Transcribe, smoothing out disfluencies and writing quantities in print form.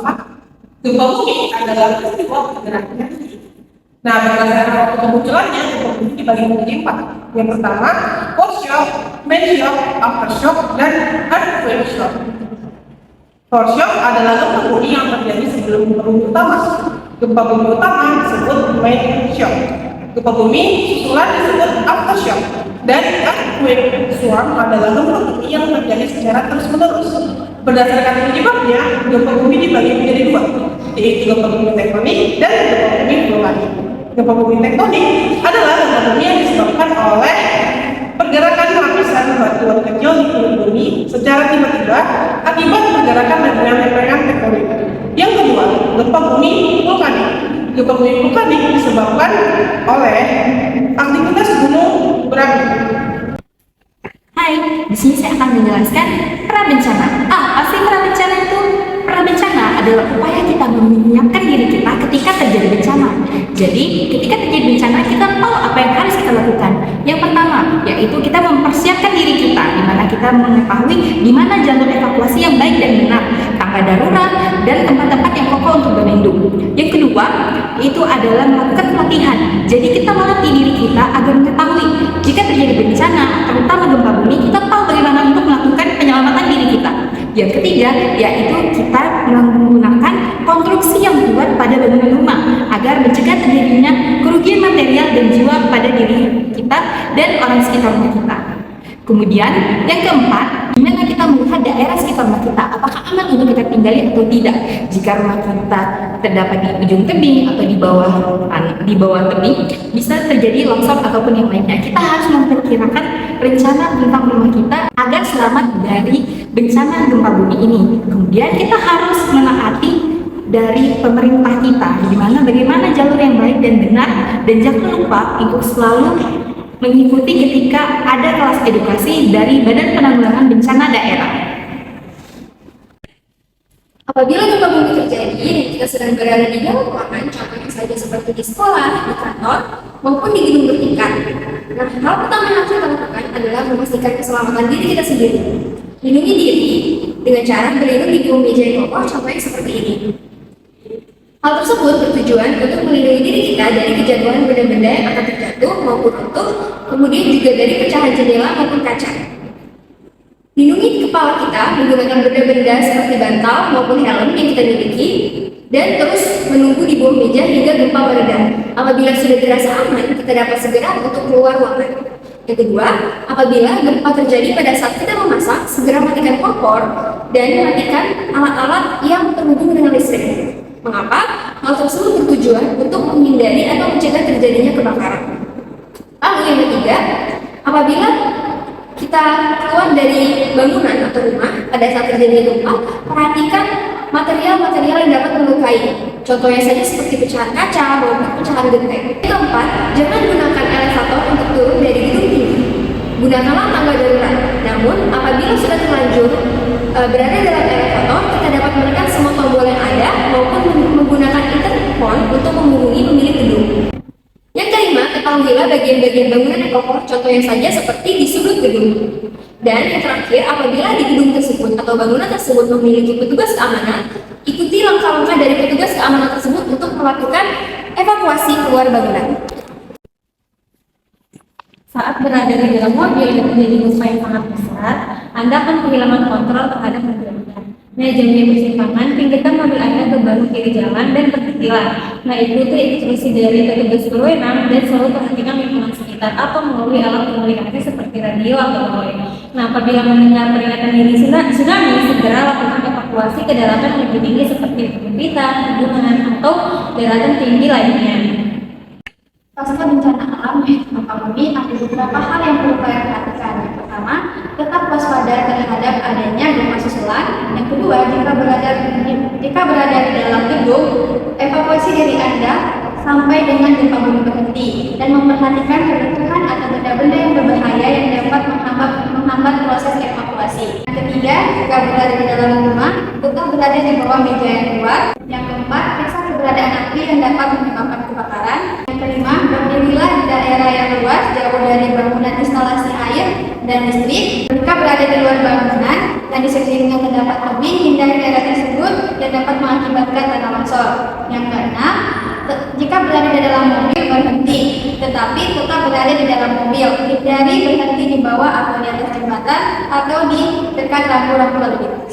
pertama, gempa bumi adalah peristiwa bergeraknya bumi. Nah, berdasarkan waktu kemunculannya, gempa bumi dibagi menjadi 4. Yang pertama, core shock, main shock, aftershock, dan earthquake shock. Core shock adalah gempa bumi yang terjadi sebelum gempa bumi utama. Gempa bumi utama disebut main shock. Gempa bumi susulan disebut aftershock. Dan earthquake shock adalah gempa bumi yang terjadi secara terus-menerus. Berdasarkan penyebabnya, gempa bumi dibagi menjadi 2, yaitu gempa bumi tektonik dan gempa bumi vulkanik. Gempa bumi tektonik adalah gempa bumi yang disebabkan oleh pergerakan lapisan batuan kecil di kulit bumi secara tiba-tiba akibat pergerakan lempengan-lempengan tektonik. Yang kedua, gempa bumi vulkanik. Gempa bumi vulkanik disebabkan oleh aktivitas gunung berapi. Hai, di sini saya akan menjelaskan prabencana. Apa sih prabencana itu? Prabencana adalah upaya kita menyiapkan diri kita ketika terjadi bencana. Jadi, ketika terjadi bencana, kita tahu apa yang harus kita lakukan. Yang pertama, yaitu kita mempersiapkan diri kita, di mana kita mengetahui di mana jalur evakuasi yang baik dan benar, tangga darurat, dan tempat-tempat yang kokoh untuk berlindung. Yang kedua, itu adalah melakukan pelatihan. Jadi, kita melatih diri kita agar mengetahui jika terjadi bencana, terutama gempa bumi, kita tahu bagaimana untuk melakukan penyelamatan diri kita. Yang ketiga, yaitu kita menggunakan konstruksi yang kuat pada bangunan rumah agar mencegah terjadinya kerugian material dan jiwa pada diri kita dan orang sekitar rumah kita. Kemudian, yang keempat, gimana kita melihat daerah sekitar rumah kita, apakah aman untuk kita tinggali atau tidak. Jika rumah kita terdapat di ujung tebing atau di bawah tebing, bisa terjadi longsor ataupun yang lainnya. Kita harus memperkirakan rencana tentang rumah kita agar selamat dari bencana gempa bumi ini. Kemudian kita harus menaati dari pemerintah kita, di mana bagaimana jalur yang baik dan benar, dan jangan lupa untuk selalu mengikuti ketika ada kelas edukasi dari Badan Penanggulangan Bencana Daerah. Apabila gempa bumi terjadi dan kita sedang berada di dalam ruangan, contohnya saja seperti di sekolah, di kantor, maupun di gedung bertingkat. Nah, hal pertama yang harus kita lakukan adalah memastikan keselamatan diri kita sendiri. Lindungi diri dengan cara berlindung di bawah meja yang kokoh, contohnya seperti ini. Hal tersebut bertujuan untuk melindungi diri kita dari kejatuhan benda-benda yang akan terjatuh maupun runtuh, kemudian juga dari pecahan jendela maupun kaca. Lindungi kepala kita menggunakan benda-benda seperti bantal maupun helm yang kita miliki, dan terus menunggu di bawah meja hingga gempa mereda. Apabila sudah dirasa aman, kita dapat segera untuk keluar ruangan. Yang kedua, apabila gempa terjadi pada saat kita memasak, segera matikan kompor dan matikan alat-alat yang terhubung dengan listrik. Mengapa? Hal tersebut bertujuan untuk menghindari atau mencegah terjadinya kebakaran. Lalu yang ketiga, apabila kita keluar dari bangunan atau rumah pada saat terjadi gempa, perhatikan material-material yang dapat melukai. Contohnya saja seperti pecahan kaca maupun pecahan genteng. Yang keempat, jangan gunakan elevator untuk turun dari gedung tinggi. Gunakanlah tangga darurat. Namun, apabila sudah terlanjur berada dalam elevator, kita dapat menekan semua tombol yang ada maupun menggunakan intercom untuk menghubungi pemilik gedung. Yang kelima, ketahuilah bagian-bagian bangunan yang kokoh, contohnya saja seperti di sudut gedung. Dan yang terakhir, apabila di gedung tersebut atau bangunan tersebut memiliki petugas keamanan, ikuti langkah-langkah dari petugas keamanan tersebut untuk melakukan evakuasi keluar bangunan. Saat berada di dalam mobil yang terjadi gempa yang sangat besar, Anda akan kehilangan kontrol terhadap mobilnya. Nah, jangan bersimpangan, pinggirkan mobil Anda ke bahu kiri jalan dan berhentilah. Nah, ikuti instruksi dari petugas berwenang dan selalu perhatikan lingkungan sekitar atau melalui alat komunikasi seperti radio atau telepon. Nah, apabila mendengar peringatan dini tsunami, segera lakukan evakuasi ke daratan yang lebih tinggi seperti perbukitan, pegunungan, atau daratan tinggi lainnya. Pasca bencana alam gempa bumi, ada beberapa hal yang perlu kalian perhatikan. Yang pertama, tetap waspada terhadap adanya gempa susulan. Yang kedua, jika berada di dalam gedung, evakuasi diri Anda sampai dengan gempa bumi berhenti dan memperhatikan keruntuhan atau benda-benda yang berbahaya yang dapat menghambat proses evakuasi. Yang ketiga, jika berada di dalam rumah, tetap berada di bawah meja yang kuat. Yang keempat, periksa keberadaan api yang dapat menyebabkan kebakaran. Yang kelima, berdirilah di daerah yang luas, jauh dari bangunan instalasi air dan listrik. Jika berada di luar bangunan dan di sekelilingnya terdapat tebing, hindari daerah tersebut dan dapat mengakibatkan dekat tanah longsor. Yang keenam, jika berada di dalam mobil berhenti, tetapi tetap berada di dalam mobil, hindari berhenti di bawah atau di atas jembatan atau di dekat rambu-rambu lalu lintas.